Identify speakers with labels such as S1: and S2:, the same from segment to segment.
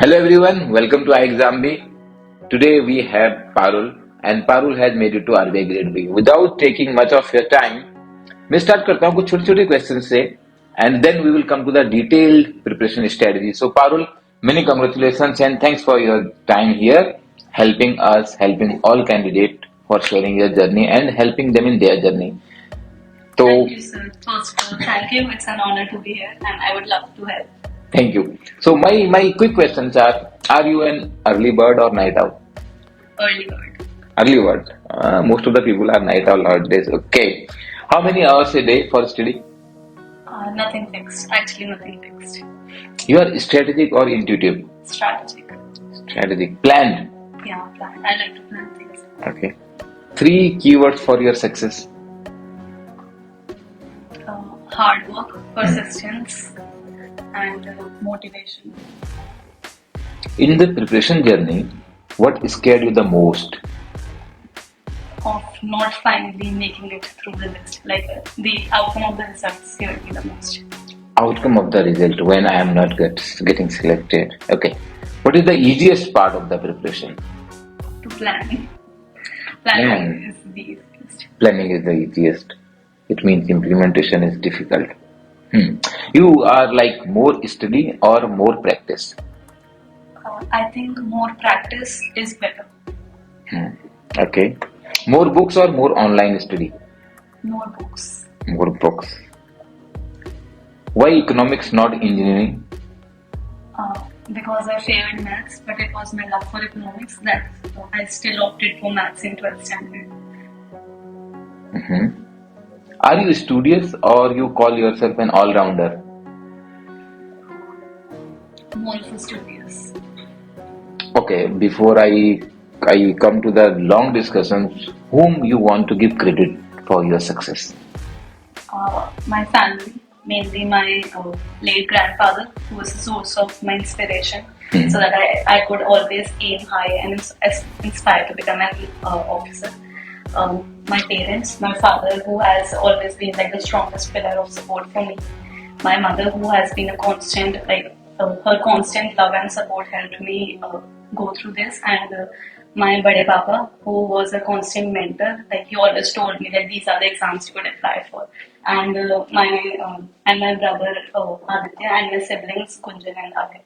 S1: Hello everyone, welcome to iExamB. Today we have Parul and Parul has made it to RBI Grade B. Without taking much of your time, मैं start करता हूँ कुछ छोटे छोटे questions से and then we will come to the detailed preparation strategy. So Parul, many congratulations and thanks for your time here, helping us, helping all candidates for sharing your journey and helping them in their journey. So
S2: Thank you, sir. First of all, thank you. It's an honor to be here, and I would love to help.
S1: thank you. So my quick questions are you an early bird or night owl?
S2: Early bird.
S1: Early bird. Most of the people are night owl nowadays. Okay. How many hours a day for study?
S2: Nothing fixed. Actually, nothing fixed.
S1: You are strategic or intuitive?
S2: Strategic.
S1: Strategic. Planned.
S2: Yeah, plan. I like to plan things.
S1: Okay. Three keywords for your success.
S2: Hard work, persistence, and motivation.
S1: In the preparation journey, what scared you the most?
S2: Of not finally making it through the list. Like the outcome of the results scared me the most.
S1: Outcome of the result when I am not getting selected. Okay. What is the easiest part of the preparation?
S2: To plan. Planning is the easiest.
S1: Planning is the easiest. It means implementation is difficult. You are like more study or more practice?
S2: I think more practice is better.
S1: Okay. More books or more online study?
S2: More books.
S1: More books. Why economics, not engineering?
S2: Because I failed maths, but it was my love for economics that I still opted for maths in 12th standard.
S1: Are you studious or you call yourself an all-rounder?
S2: More for studious.
S1: Okay, before I come to the long discussions, whom you want to give credit for your success?
S2: My family, mainly my late grandfather, who was the source of my inspiration, so that I could always aim high and inspire to become an officer. My parents, my father, who has always been like the strongest pillar of support for me. My mother, who has been a constant, her constant love and support helped me go through this. And my Bade Papa, who was a constant mentor, like he always told me that these are the exams you could apply for. And my brother Aditya and my siblings Kunjan and Abhay.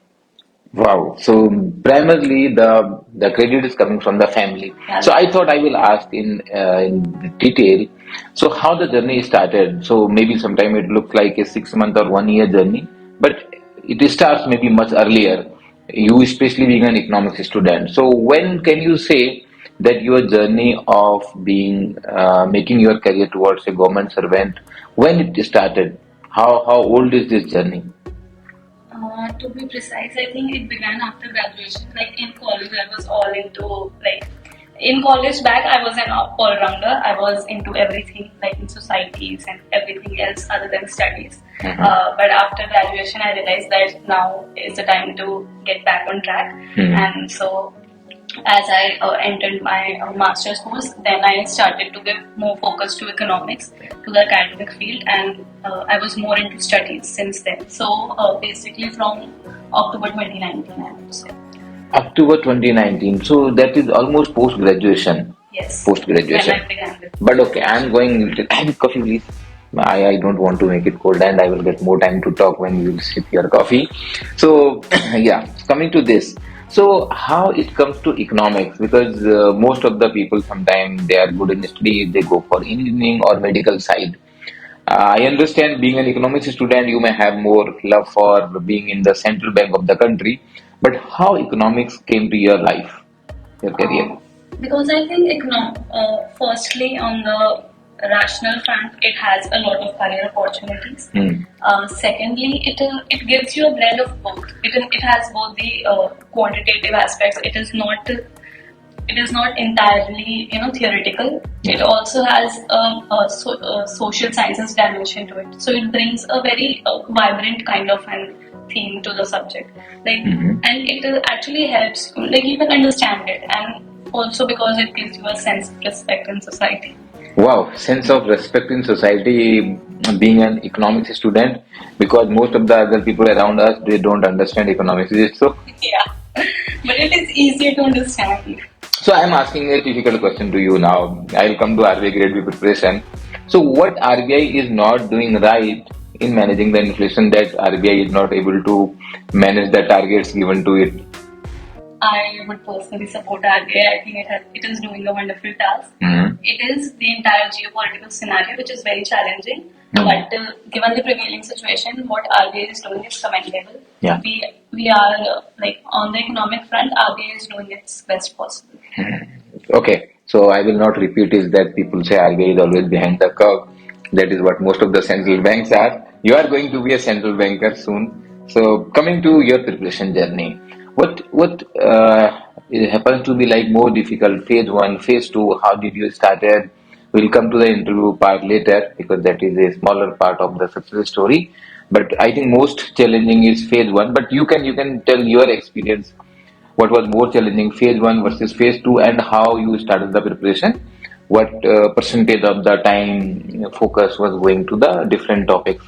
S1: Wow. So primarily the credit is coming from the family.
S2: Yeah.
S1: So I thought I will ask in detail. So how the journey started? So maybe sometime it looks like a 6 month or 1 year journey, but it starts maybe much earlier. You especially being an economics student. So when can you say that your journey of being making your career towards a government servant, when it started? How old is this journey?
S2: To be precise, I think it began after graduation. Like in college, I was all into in college back, I was an all-rounder. I was into everything, like in societies and everything else other than studies. But after graduation, I realized that now is the time to get back on track. And so, as I entered my master's course, then I started to give more focus to economics, to the academic field, and I was more into studies since then. So basically from October 2019, I would say.
S1: October 2019. So that is almost post-graduation.
S2: Yes.
S1: Post-graduation.
S2: When I began with.
S1: But okay, I'm going little coffee, please. I don't want to make it cold and I will get more time to talk when you will sip your coffee. So yeah, coming to this. So how it comes to economics? Because most of the people sometimes they are good in study, they go for engineering or medical side. I understand being an economics student, you may have more love for being in the central bank of the country. But how economics came to your life, your career?
S2: Because I think firstly on the rational front, it has a lot of career opportunities. Secondly, it gives you a blend of both. It has both the quantitative aspects. It is not entirely theoretical. It also has a social sciences dimension to it. So it brings a very vibrant kind of an theme to the subject, and it actually helps you can understand it, and also because it gives you a sense of respect in society.
S1: Wow, sense of respect in society, being an economics student, because most of the other people around us, they don't understand economics. Is it so?
S2: Yeah. But it is easier to understand.
S1: So I'm asking a difficult question to you now. I'll come to RBI Grade B preparation. So what RBI is not doing right in managing the inflation that RBI is not able to manage the targets given to it?
S2: I would personally support RBI. I think it is doing a wonderful task.
S1: Mm-hmm.
S2: It is the entire geopolitical scenario which is very challenging.
S1: Mm-hmm.
S2: But given the prevailing situation, what RBI is doing is commendable.
S1: Yeah.
S2: We are like on the economic front, RBI is doing its best possible.
S1: Okay, so I will not repeat is that people say RBI is always behind the curve. That is what most of the central banks are. You are going to be a central banker soon. So coming to your preparation journey, what happens to be like more difficult? Phase one, phase two. How did you started? We'll come to the interview part later because that is a smaller part of the success story. But I think most challenging is phase one. But you can tell your experience what was more challenging, phase one versus phase two, and how you started the preparation? What percentage of the time focus was going to the different topics?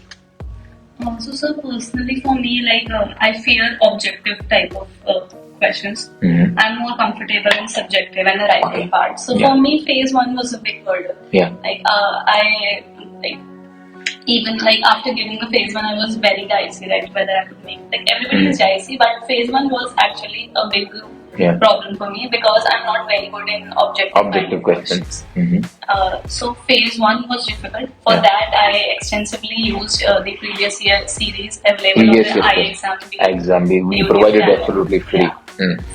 S2: Also, so personally for me, like I fear objective type of questions.
S1: Mm-hmm.
S2: I'm more comfortable in subjective and the writing part. So for me, phase one was a big hurdle.
S1: Yeah.
S2: Like I like even like after giving the phase one, I was very dicey that whether I could make like everybody is dicey, but phase one was actually a big problem for me because I'm not very good in objective
S1: questions. Mm-hmm.
S2: So phase one was difficult. For that, I extensively used the previous year series available on the
S1: exam. We provided absolutely free.
S2: Yeah.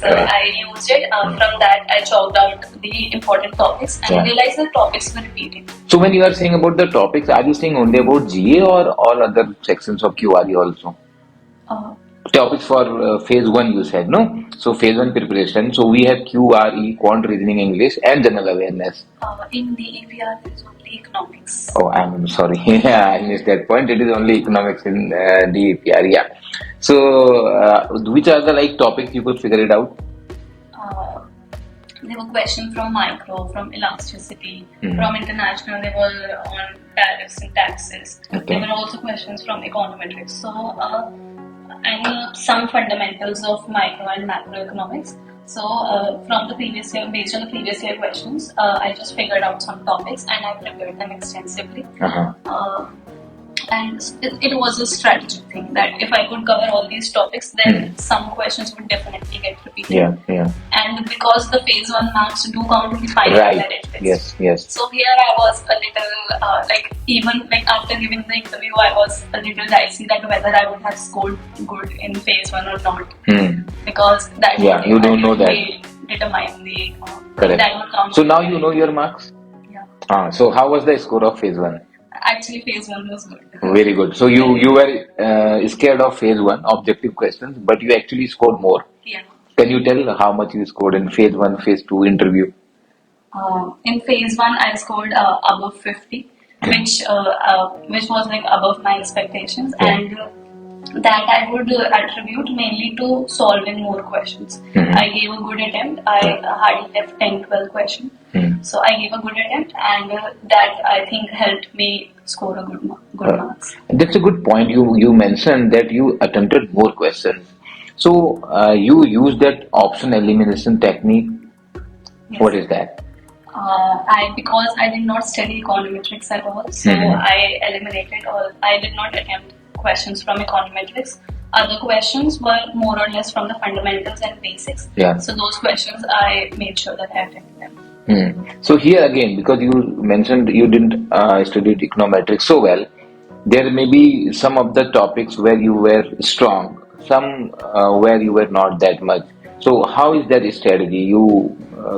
S2: So I used it. From that, I chalked out the important topics and realized the topics were repeating.
S1: So when you are saying about the topics, are you saying only about GA or all other sections of QRE also? Topics for phase one you said, no? So phase one preparation. So we have QRE, quant reasoning English, and general awareness.
S2: In the DEPR, there is only economics.
S1: Oh, I'm sorry. Yeah, I missed that point. It is only economics in DEPR. Yeah. So which are the like topics you could figure it out?
S2: There were questions from micro, from elasticity, from international. They were on tariffs and taxes. Okay. There were also questions from econometrics. So and some fundamentals of micro and macroeconomics. So from the previous year, based on the previous year questions, I just figured out some topics and I prepared them extensively. And it was a strategic thing that if I could cover all these topics, then some questions would definitely get repeated.
S1: Yeah.
S2: And because the phase one marks do count in the final merit list.
S1: Yes.
S2: So here I was a little like even like after giving the interview, I was a little dicey that whether I would have scored good in phase one or not. Because that
S1: you don't know that
S2: determine the
S1: correct.
S2: That would count.
S1: So now you know your marks.
S2: Yeah.
S1: So how was the score of phase one?
S2: Actually, phase one was good.
S1: Very good. So you were scared of phase one, objective questions, but you actually scored more.
S2: Yeah.
S1: Can you tell how much you scored in phase one, phase two interview?
S2: In phase one, I scored above 50, which was like above my expectations, and that I would attribute mainly to solving more questions. I gave a good attempt. I hardly left 10-12 questions. So I gave a good attempt, and that I think helped me score a good marks.
S1: That's a good point. You mentioned that you attempted more questions. So you used that option elimination technique. Yes. What is that?
S2: Because I did not study econometrics at all, so I eliminated all. I did not attempt questions from econometrics. Other questions were more or less from the fundamentals and basics.
S1: Yeah.
S2: So those questions I made sure that I attended them.
S1: So here again, because you mentioned you didn't study econometrics so well, there may be some of the topics where you were strong, some where you were not that much. So how is that strategy? You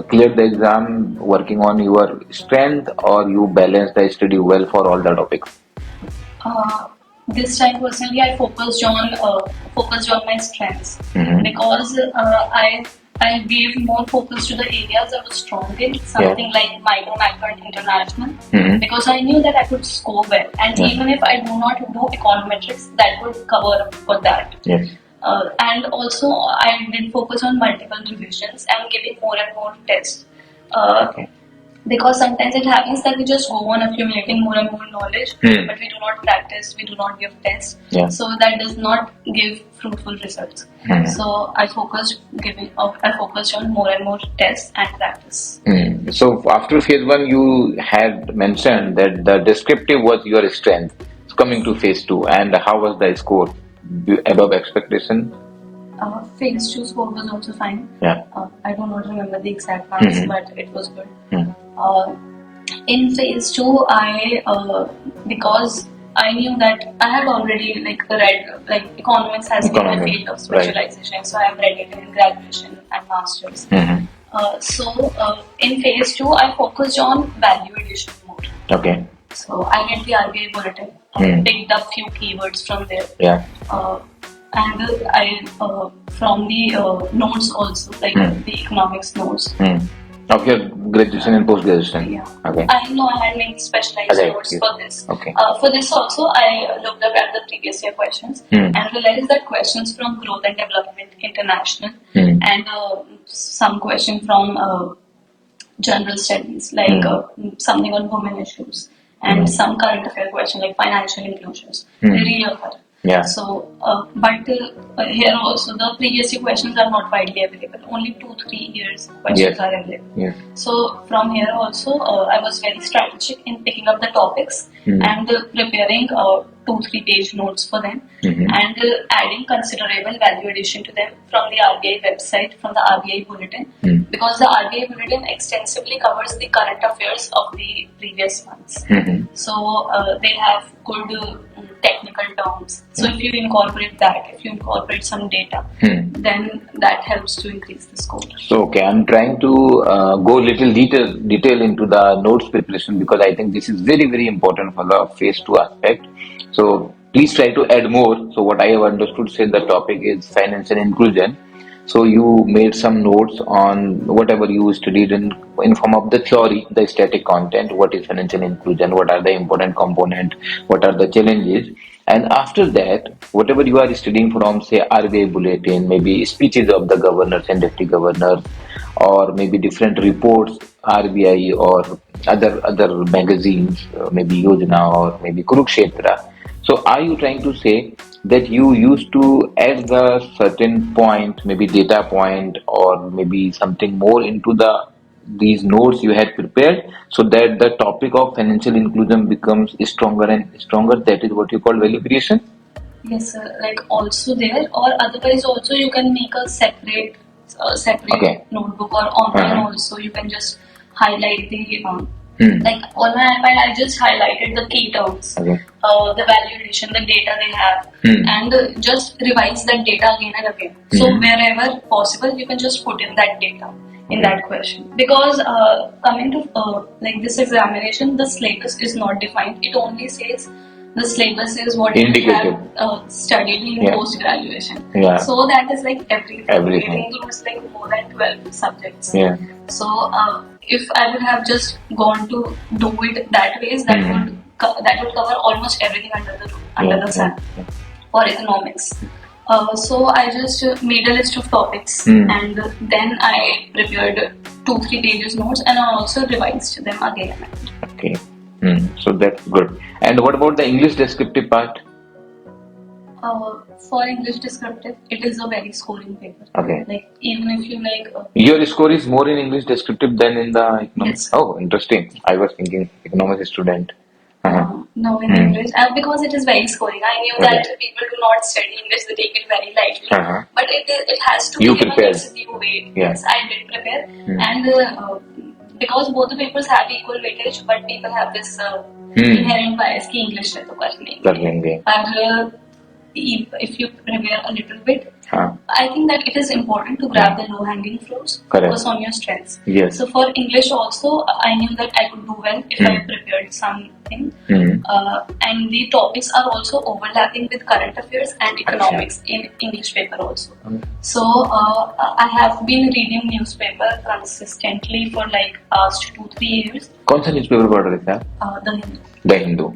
S1: cleared the exam working on your strength, or you balanced the study well for all the topics?
S2: This time personally, I focused on my strengths because I gave more focus to the areas I was strong in, something like micro, macro, and international, because I knew that I could score well, and even if I do not do econometrics, that would cover up for that.
S1: Yes.
S2: And also, I did focus on multiple revisions and giving more and more tests. because sometimes it happens that we just go on accumulating more and more knowledge, but we do not practice, we do not give tests, so that does not give fruitful results. So I focused on more and more tests and practice.
S1: So after phase 1, you had mentioned that the descriptive was your strength. Coming to phase 2, and how was the score? Above expectation?
S2: Phase 2 score was also fine.
S1: Yeah.
S2: I do not remember the exact marks, but it was good. In phase 2, because I knew that I had already read economics has been my field of specialization, so I have read it in graduation and masters. So in phase 2, I focused on value addition more.
S1: Okay.
S2: So I read the RBI bulletin, picked up few keywords from there.
S1: Yeah.
S2: And I from the notes also, the economics notes.
S1: Of your graduation and post-graduation?
S2: Yeah.
S1: Okay.
S2: I know I had made specialized notes for this.
S1: Okay.
S2: For this also, I looked up at the previous year questions and realized that questions from Growth and Development International and some question from General Studies, something on women issues, and some current affair question like financial inclusions. They really occur.
S1: Yeah.
S2: So, but here also the previous year questions are not widely available. Only 2-3 years questions are available.
S1: Yes.
S2: So from here also, I was very strategic in picking up the topics and preparing 2-3 page notes for them and adding considerable value addition to them from the RBI website, from the RBI bulletin, because the RBI bulletin extensively covers the current affairs of the previous months. So they have good technical terms. So if you incorporate that, if you incorporate some data, then that helps to increase the score.
S1: So okay, I'm trying to go little detail into the notes preparation, because I think this is very, very important for the phase 2 aspect. So please try to add more. So what I have understood, say the topic is financial inclusion. So you made some notes on whatever you studied in form of the theory, the static content, what is financial inclusion, what are the important components, what are the challenges. And after that, whatever you are studying from, say, RBI bulletin, maybe speeches of the governors and deputy governors, or maybe different reports, RBI or other magazines, maybe Yojana or maybe Kurukshetra. So are you trying to say that you used to add the certain point, maybe data point, or maybe something more into these notes you had prepared, so that the topic of financial inclusion becomes stronger and stronger? That is what you call value creation?
S2: Yes, sir. Also there, or otherwise also you can make a separate notebook, or online also you can just highlight the on my iPad I just highlighted the key terms, the value addition, the data they have, and just revise that data again and again. So wherever possible you can just put in that data in that question, because coming to this examination, the syllabus is not defined. It only says the syllabus is what you have studied in post-graduation. So that is everything. It includes more than 12 subjects. So if I would have just gone to do it that way, that would cover almost everything under the sun for economics. So I just made a list of topics and then I prepared 2-3 pages notes, and I also revised them again.
S1: Okay. So that's good. And what about the English descriptive part?
S2: For English descriptive, it is a very scoring paper.
S1: Okay.
S2: Even if you
S1: your score is more in English descriptive than in the economics?
S2: Yes.
S1: Oh, interesting. I was thinking economics student.
S2: No, in English, because it is very scoring. I knew that people do not study English; they take it very lightly. But it has to be in a mixed way. Yes, I did prepare, and because both the papers have equal weightage, but people have this inherent bias कि English में तो कर लेंगे. But if you prepare a little bit, I think that it is important to grab the low-hanging fruits, focus on your strengths.
S1: Yes.
S2: So for English also, I knew that I could do well if I prepared something. And the topics are also overlapping with current affairs and economics in English paper also. So I have been reading newspaper consistently for past 2-3 years.
S1: कौन सा newspaper पढ़ रहे थे आप?
S2: The Hindu.
S1: The Hindu.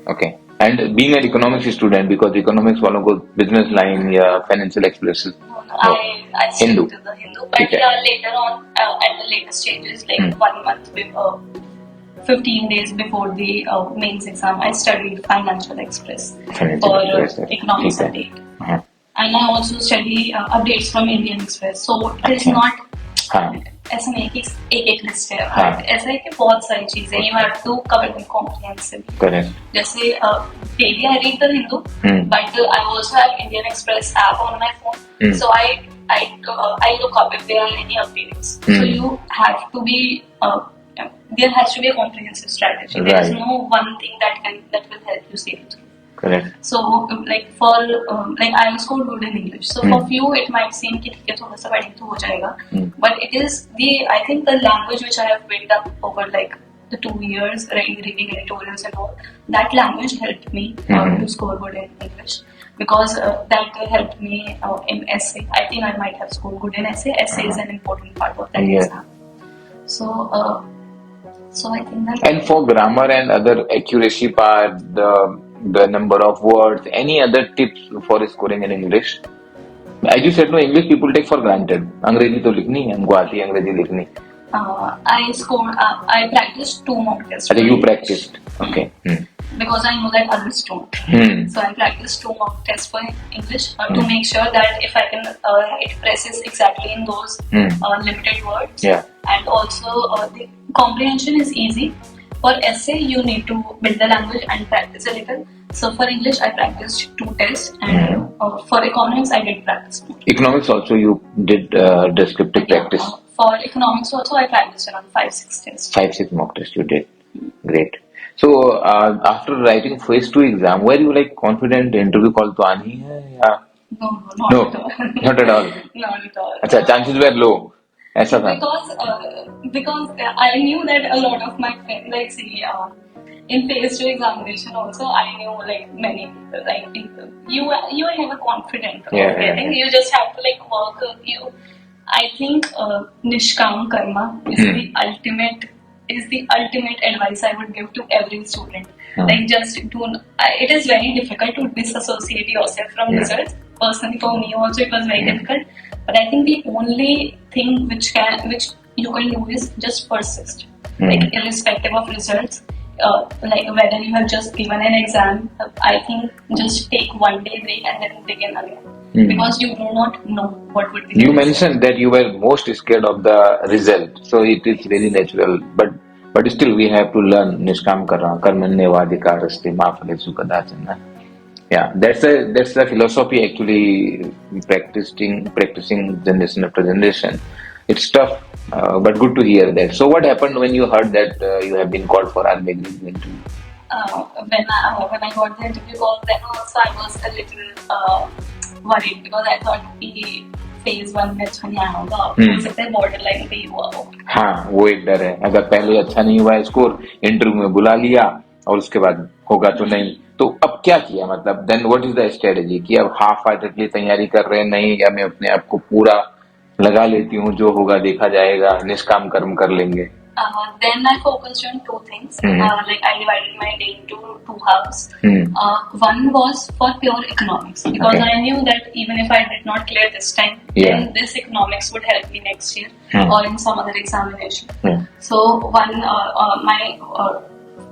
S1: Okay. And being an economics student, because economics वालों को business line या financial expresses.
S2: No, I stick
S1: Hindu.
S2: to the Hindu, but
S1: Okay.
S2: yeah, later on, at the later stages, like 1 month before, 15 days before the mains exam, I studied Financial Express
S1: Financial
S2: for
S1: Express,
S2: economics
S1: ठीक है.
S2: update. And I also study updates from Indian Express. So it is
S1: अच्छा.
S2: not
S1: हाँ.
S2: ऐसा नहीं कि एक list है, but ऐसा है कि बहुत सारी चीजें you have to cover them comprehensively.
S1: Correct.
S2: जैसे daily I read the Hindu, but I also have Indian Express app on my phone, so I look up if there are any updates. So you have to be there has to be a comprehensive strategy. There is no one thing that will help you see it.
S1: Correct.
S2: So like for like I scored good in English. So for few it might seem कि ठीक है थोड़ा सा पढ़ेंगे तो हो जाएगा. But it is I think the language which I have built up over like the 2 years reading editorials and all, that language helped me to score good in English. Because that helped me in essay. I think I might have scored good in essay. Essay is an important part of that exam. So I think that. And
S1: for grammar and other accuracy part, the number of words, any other tips for scoring in English? As you said, no, English people take for granted. अंग्रेजी तो लिखनी है, हमको आती है अंग्रेजी लिखनी.
S2: I practiced 2 mock tests.
S1: Okay, you practiced. Okay.
S2: Because I know that others don't. So I practiced 2 mock tests for English to make sure that if I can, it presses exactly in those limited words.
S1: Yeah.
S2: And also the comprehension is easy. For essay, you need to build the language and practice a little. So for English, I practiced 2 tests, and for economics, I did practice more.
S1: Economics also, you did descriptive practice.
S2: For economics also, I practiced around 5-6 tests.
S1: 5-6 mock tests you did. Great. So after writing phase 2 exam, were you like confident interview call to aani hai ya?
S2: No, not at all.
S1: Not at all.
S2: Not at all.
S1: अच्छा, chances were low. ऐसा था.
S2: Because I knew that a lot of my friends, like see, in phase 2 examination also, I knew like many people, like you are never confident. I think you just have to like work. I think nishkam karma is the ultimate advice I would give to every student. Like just it is very difficult to disassociate yourself from results. Personally, for me also it was very difficult. But I think the only thing which you can do is just persist. Like irrespective of results, like whether you have just given an exam, I think just take 1 day break and then begin again. Because you do not know what would be. You
S1: mentioned that you were most scared of the result, so it is very natural. But still, we have to learn. Nishkam karma, karmanyevadikaraste ma phalesu kadachana. Yeah, that's the philosophy actually practicing generation after generation. It's tough, but good to hear that. So what happened when you heard that you have been called for RBI Grade B interview?
S2: When I got the interview call, then also I was a little worried because I thought the phase 1 में अच्छा नहीं आया होगा, हो सकता है borderline पे ही हुआ हो.
S1: हाँ, वो एक डर है. अगर पहले अच्छा नहीं हुआ स्कोर, इंटरव्यू में बुला लिया और उसके बाद होगा तो नहीं. तो अब क्या किया, मतलब then what is the strategy कि अब half heartedly तैयारी कर रहे हैं, नहीं या मैं अपने आप को पूरा लगा लेती हूँ, जो होगा देखा जाएगा, निष्काम कर्म कर लेंगे.
S2: Then I focused on 2 things. Like I divided my day into 2 halves. One was for pure economics because I knew that even if I did not clear this time, then this economics would help me next year or in some other examination. So my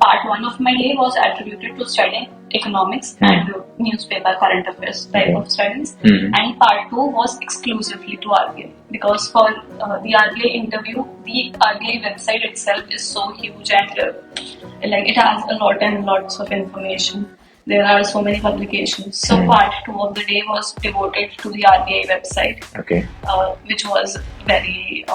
S2: part 1 of my day was attributed to studying economics and newspaper current affairs type of studies, and part 2 was exclusively to RBI because for the RBI interview, the RBI website itself is so huge and like it has a lot and lots of information. There are so many publications. So part 2 of the day was devoted to the RBI website, which was very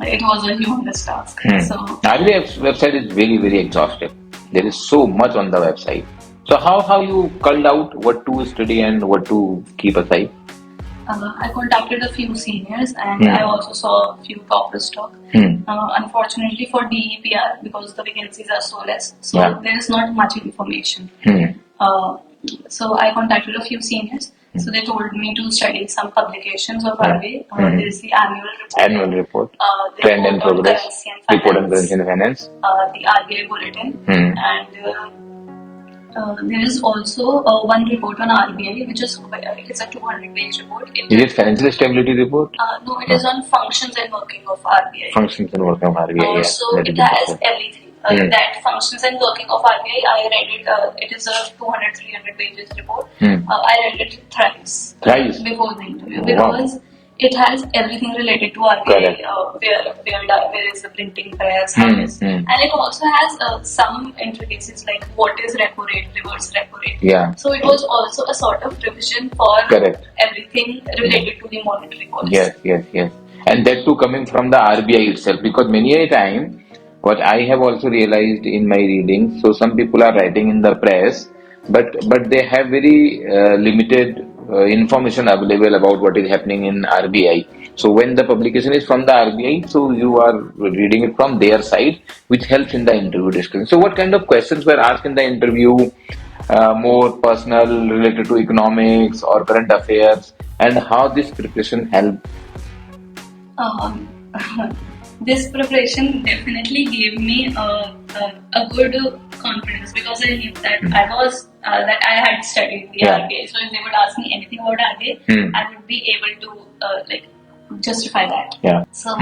S2: it was a humongous task. So
S1: RBI website is very, very exhaustive. There is so much on the website. So how you culled out what to study and what to keep aside?
S2: I contacted a few seniors and I also saw a few toppers talk. Unfortunately for DEPR, because the vacancies are so less, so there is not much information. So I contacted a few seniors. So they told me to study some publications of RBI. There is the annual report,
S1: trend and progress, report on currency and finance,
S2: the RBI bulletin, and There is also one report on RBI, which is it's a 200-page report.
S1: Is it financial stability report?
S2: No, it is on functions and working of RBI.
S1: Functions and working of RBI.
S2: So it has everything. That functions and working of RBI, I read it. It is a 200, 300 pages report. I read it thrice before the interview because it has everything related to RBI. Where is the printing press? How is, and it also has some intricacies like what is repo rate, reverse repo rate.
S1: Yeah.
S2: So it was also a sort of revision for everything related to the monetary policy.
S1: Yes. And that too coming from the RBI itself, because many a time, what I have also realized in my reading, so some people are writing in the press, but they have very limited information available about what is happening in RBI. So when the publication is from the RBI, so you are reading it from their side, which helps in the interview discussion. So what kind of questions were asked in the interview? More personal, related to economics or current affairs, and how this preparation helped?
S2: This preparation definitely gave me a good confidence because I knew that that I had studied the RBI. So if they would ask me anything about RBI, I would be able to justify that. So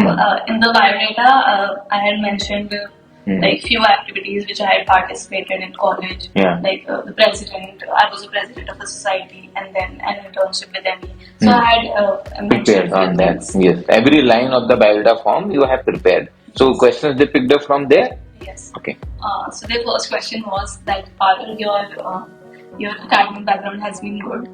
S2: in the biodata, I had mentioned like few activities which I had participated in college. Like the president, I was a president of a society, and then an internship with ME. So I had
S1: prepared on that. Yes, every line of the biodata form you have prepared. So questions they picked up from there.
S2: Yes.
S1: Okay.
S2: So the first question was that Parul, your academic background has been good,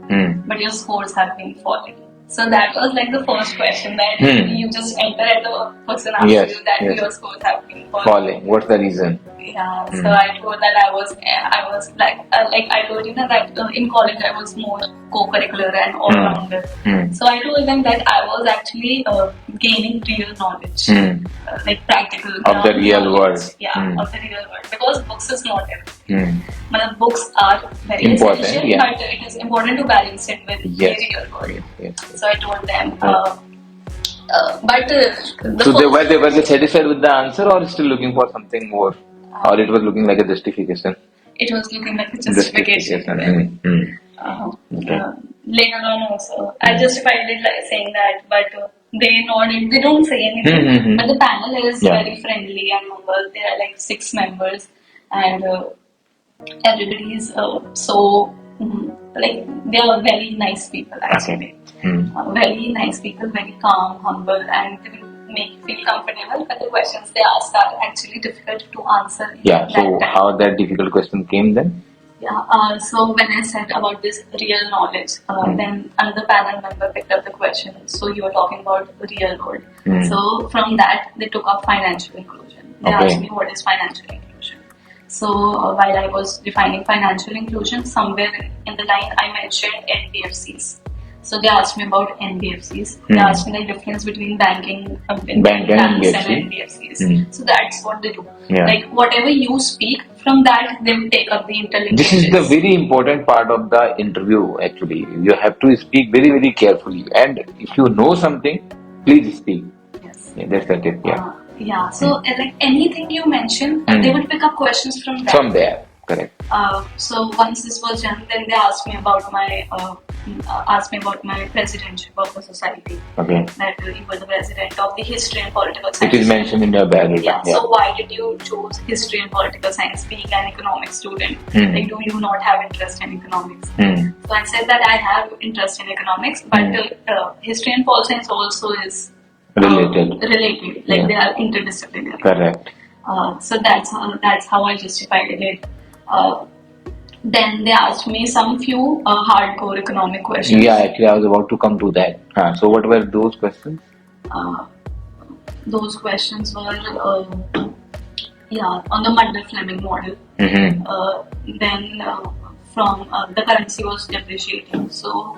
S2: but your scores have been falling. So that was like the first question that you just enter and the person asks you that your scores have been falling.
S1: What's the reason?
S2: Yeah, so I told that I was like I told you that in college I was more co-curricular and all-rounder. So I told them that I was actually gaining real knowledge, like practical
S1: of the real world.
S2: Of the real world, because books is not everything. Books are very
S1: important,
S2: essential, but it is important to balance it with the real world. So I told them.
S1: So were they satisfied with the answer, or still looking for something more, or it was looking like a justification?
S2: It was looking like a justification. Later on also, I justified it like saying that, but they nodded. They don't say anything. But the panel is very friendly and humble. There are like 6 members, and everybody is like they are very nice people actually. Very nice people, very calm, humble, and they will make you feel comfortable. But the questions they ask are actually difficult to answer.
S1: So how that difficult question came then?
S2: So when I said about this real knowledge, then another panel member picked up the question. So you were talking about real world. So from that they took up financial inclusion. They asked me what is financial inclusion. So while I was defining financial inclusion, somewhere in the line I mentioned NBFCs. So they asked me about NBFCs. They asked me the difference between banking and NBFCs. So that's what they do. Like whatever you speak, from that they will take up the interlinkages.
S1: This is the very important part of the interview actually. You have to speak very, very carefully. And if you know something, please speak.
S2: Yes.
S1: That's the tip.
S2: So like anything you mention, they would pick up questions from there.
S1: From there. Correct.
S2: So once this was done, then they asked me about my presidentship of the society. That you were the president of the history and political science.
S1: It is mentioned in your biography.
S2: So why did you choose history and political science, being an economics student? Like, do you not have interest in economics? So I said that I have interest in economics, but history and political science also is related. Like they are interdisciplinary.
S1: Correct.
S2: So that's how I justified it. Then they asked me some few hardcore economic questions.
S1: Actually I was about to come to that. So what were those questions?
S2: Those questions were on the Mundell-Fleming model. Then from the currency was depreciating. So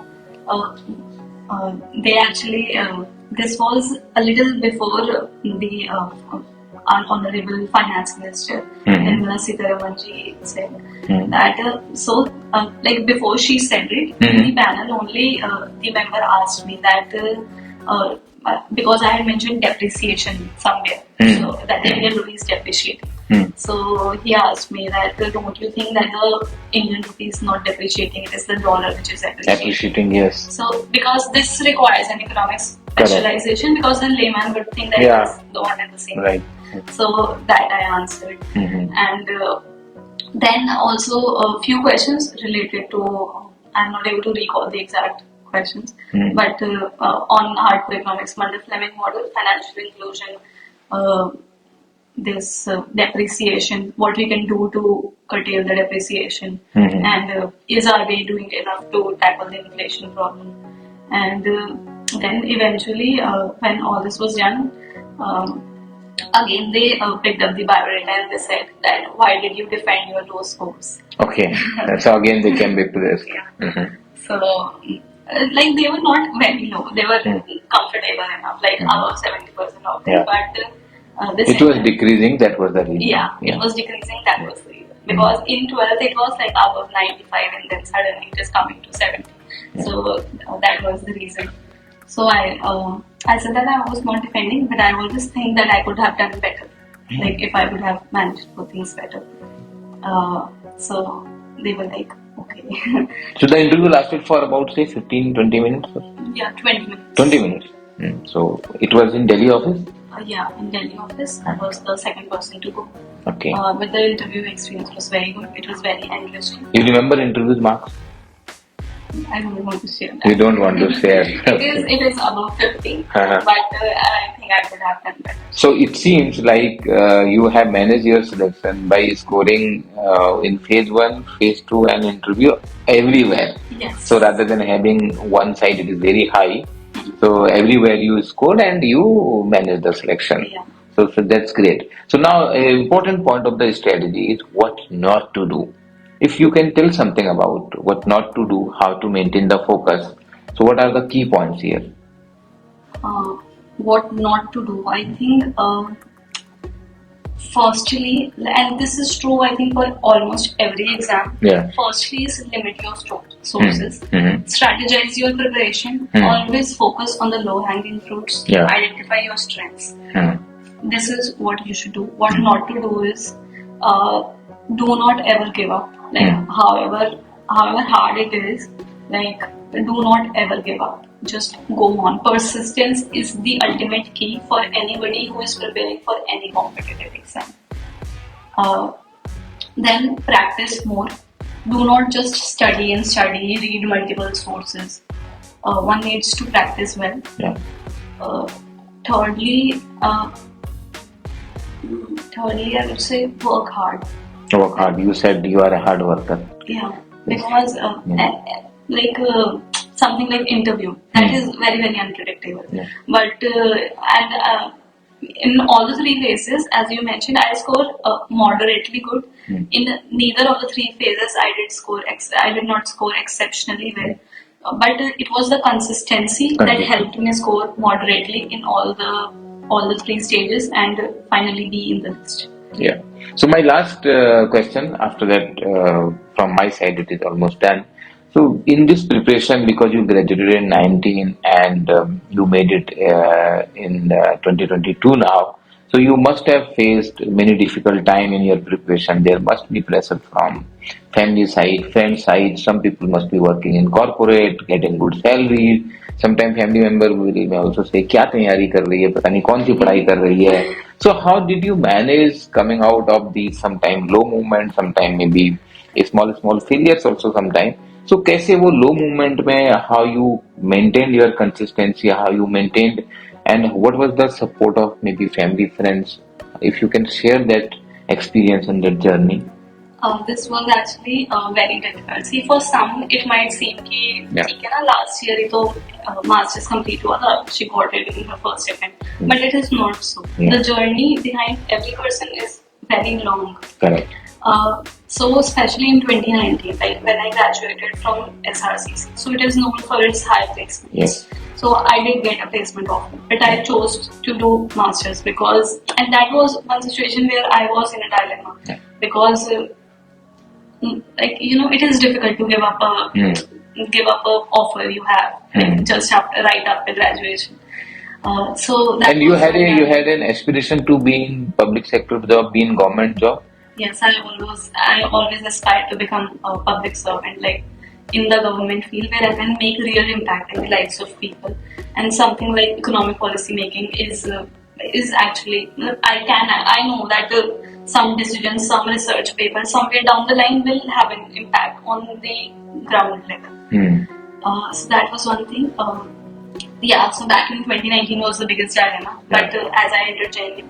S2: they actually this was a little before the our honorable finance minister Nirmala Sitharamanji said that like before she said it in the panel only the member asked me that because I had mentioned depreciation somewhere, so that the Indian rupee is depreciating. So he asked me that don't you think that the Indian rupee is not depreciating, it is the dollar which is
S1: Appreciating, yes.
S2: So because this requires an economics
S1: Correct.
S2: specialization, because the layman would think that
S1: Yeah.
S2: it's the one and the same.
S1: Right.
S2: So that I answered. And then also a few questions related to, I'm not able to recall the exact questions, but on hardcore economics, Mundell-Fleming model, financial inclusion, this depreciation, what we can do to curtail the depreciation, and is RBI doing enough to tackle the inflation problem? And then eventually, when all this was done, again they picked up the biodata and they said that why did you defend your low scores?
S1: Okay, so again they came back to this.
S2: So like they were not very low, they were comfortable enough, like above 70% of them, but this
S1: it was decreasing, that was the reason.
S2: It was decreasing, that was the reason, because in 12th it was like above 95 and then suddenly it is coming to 70. So that was the reason. So I said that I was not defending, but I always think that I could have done better, like if I would have managed to do things better. So they were like, okay.
S1: So the interview lasted for about say 15-20 minutes?
S2: Yeah, 20 minutes.
S1: 20 minutes. So it was in Delhi office?
S2: Yeah, in Delhi office. I was the second person to go.
S1: Okay.
S2: But the interview experience was very good. It was very interesting.
S1: You remember interviews marks?
S2: I don't want to share that.
S1: You don't want to share.
S2: It is above 50, but I think I could have done better.
S1: So it seems like you have managed your selection by scoring in phase 1, phase 2 and interview everywhere.
S2: Yes.
S1: So rather than having one side it is very high, so everywhere you scored and you managed the selection.
S2: Yeah.
S1: So that's great. So now an important point of the strategy is what not to do. If you can tell something about what not to do, how to maintain the focus. So what are the key points here?
S2: What not to do? I think firstly, and this is true I think for almost every exam, firstly is limit your sources, strategize your preparation, always focus on the low-hanging fruits, identify your strengths. This is what you should do. What not to do is do not ever give up. Like however hard it is, like do not ever give up. Just go on. Persistence is the ultimate key for anybody who is preparing for any competitive exam. Then practice more. Do not just study and study, read multiple sources. One needs to practice well. Thirdly, I would say work hard.
S1: Work hard. You said you are a hard worker.
S2: Yeah, because something like interview, that is very, very unpredictable. But in all the three phases, as you mentioned, I scored moderately good. In neither of the three phases, I did not score exceptionally well. But it was the consistency that helped me score moderately in all the three stages and finally be in the list.
S1: Yeah. So my last question, after that, from my side, it is almost done. So in this preparation, because you graduated in 19 and you made it in 2022 now, so you must have faced many difficult time in your preparation. There must be pressure from family side, friend side. Some people must be working in corporate, getting good salary. Sometimes family member will also say, "क्या तैयारी कर रही है? पता नहीं कौन सी पढ़ाई कर रही है?" So how did you manage coming out of these sometimes low movements, sometimes maybe a small failures also sometimes? So कैसे वो low movement में how you maintained your consistency, how you maintained, and what was the support of maybe family, friends? If you can share that experience and that journey.
S2: This was actually very difficult. See, for some it might seem कि ठीक है ना, last year ही तो masters complete हुआ था, she got it in her first attempt, but it is not so. The journey behind every person is very long.
S1: Correct.
S2: So especially in 2019, like when I graduated from SRCC, so it is known for its high placements.
S1: Yes.
S2: So I did get a placement offer, but I chose to do masters because, and that was one situation where I was in a dilemma because, it is difficult to give up a offer you have just after right after graduation. So that
S1: And you
S2: was
S1: had
S2: when
S1: you had an aspiration to be in public sector job, be in government job.
S2: yes, I always aspired to become a public servant, like in the government field where I can make real impact in the lives of people. And something like economic policy making is actually I know that some decisions, some research papers somewhere down the line will have an impact on the ground level.
S1: Hmm.
S2: So that was one thing. Yeah, so back in 2019 was the biggest dilemma. But as I entered JNU,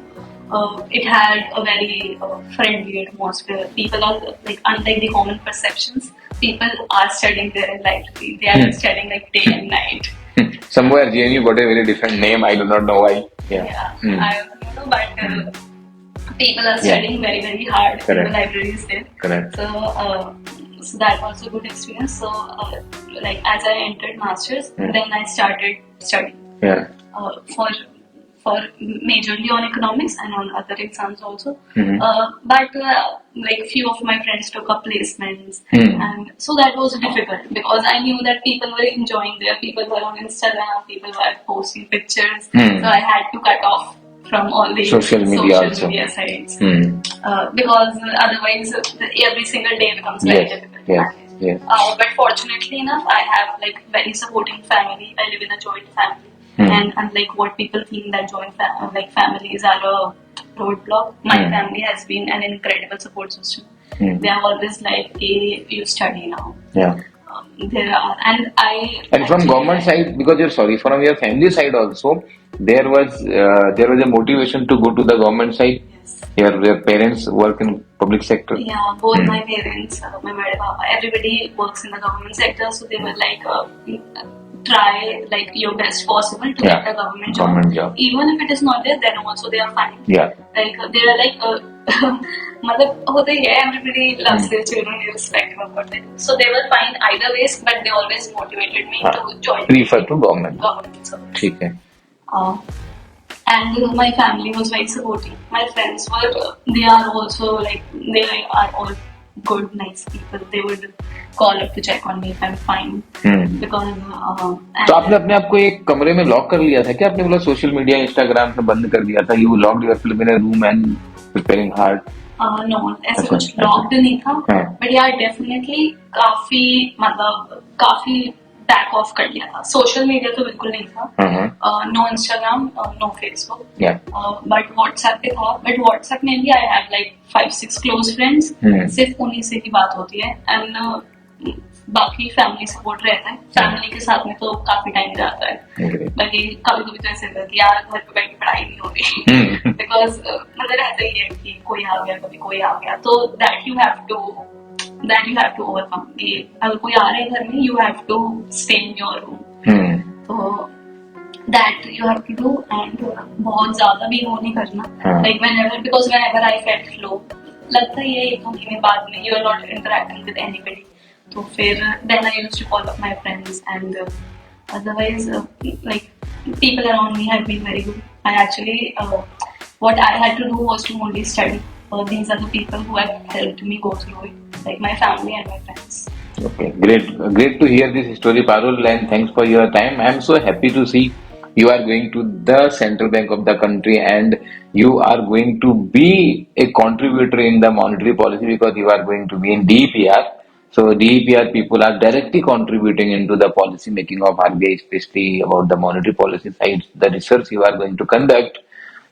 S2: it had a very friendly atmosphere. People are like, unlike the common perceptions, people are studying there in library. They are studying like day and night.
S1: Somewhere JNU got a very different name. I do not know why. Yeah.
S2: Yeah,
S1: Hmm.
S2: I also don't know, but people are studying very, very hard in the libraries there.
S1: Correct.
S2: So that was a good experience. So, like as I entered masters, then I started studying.
S1: Yeah.
S2: For majorly on economics and on other exams also. But like few of my friends took up placements, and so that was difficult because I knew that people were enjoying there. People were on Instagram, people were posting pictures, so I had to cut off from all the
S1: social media
S2: sites because otherwise every single day becomes very difficult to manage.
S1: Yes.
S2: But fortunately enough, I have like very supporting family. I live in a joint family. And unlike what people think that joint families are a roadblock, my family has been an incredible support system. They are always like, hey, you study now.
S1: Yeah.
S2: There are, and
S1: from government side, because from your family side also, there was a motivation to go to the government side.
S2: Yes.
S1: Your parents work in public sector.
S2: Yeah, both my parents, my mother, papa, everybody works in the government sector, so they were like, try like your best possible to get a government job. Even if it is not there, then also they are fine.
S1: Yeah.
S2: Like they are like, everybody loves their children irrespective of what they do. So they were fine either ways, but they always motivated me to join.
S1: Prefer to government.
S2: Service.
S1: Okay.
S2: And my family was very supportive. My friends were, they are also like, they are all good, nice people. They would call up to check on me if I'm fine. Because
S1: तो आपने अपने आप को एक कमरे में lock कर लिया था क्या? आपने बोला सोशल मीडिया इंस्टाग्राम से बंद कर दिया था? You locked yourself in a room and preparing hard.
S2: No, ऐसे कुछ लॉक्ड नहीं था. But yeah, definitely काफी बैक ऑफ कर लिया था. सोशल मीडिया तो बिल्कुल नहीं था. No Instagram, no Facebook. But WhatsApp पे था. बट व्हाट्सएप में भी I have like 5-6 close friends. सिर्फ उन्हीं से ही बात होती है. एंड बाकी फैमिली सपोर्ट रहता है. फैमिली के साथ में तो काफी टाइम जाता है. बाकी कभी कभी तो ऐसे लगता है यार घर पे बैठ के पढ़ाई नहीं हो रही. बिकॉज मतलब रहता ही है कि कोई आ गया, कभी कोई आ गया. तो that you have to overcome. अगर कोई आ रहा है घर में, you have to stay in your room. तो that you have to do. And बहुत ज्यादा भी वो नहीं करना. Like whenever I felt low, लगता ही है 1-2 महीने बाद में you are not interacting with anybody. तो फिर then I used to call up my friends, and otherwise like people around me have been very good. I actually what I had to do was to only study. These are the people who have helped me go through it, like my family and my friends.
S1: Okay, great to hear this story, Parul, and thanks for your time. I am so happy to see you are going to the central bank of the country and you are going to be a contributor in the monetary policy because you are going to be in DEPR. So DEPR people are directly contributing into the policy making of RBI, especially about the monetary policy side. The research you are going to conduct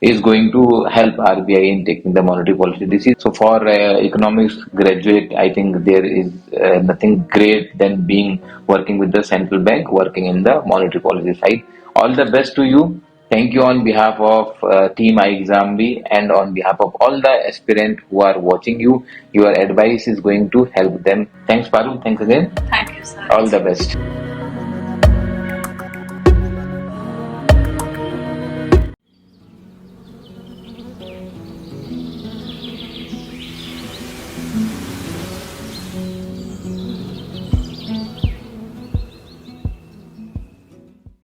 S1: is going to help RBI in taking the monetary policy decision. So for economics graduate, I think there is nothing great than working with the central bank, working in the monetary policy side. All the best to you. Thank you on behalf of Team iExamB and on behalf of all the aspirants who are watching you. Your advice is going to help them. Thanks, Parul. Thanks again.
S2: Thank you, sir.
S1: All the best.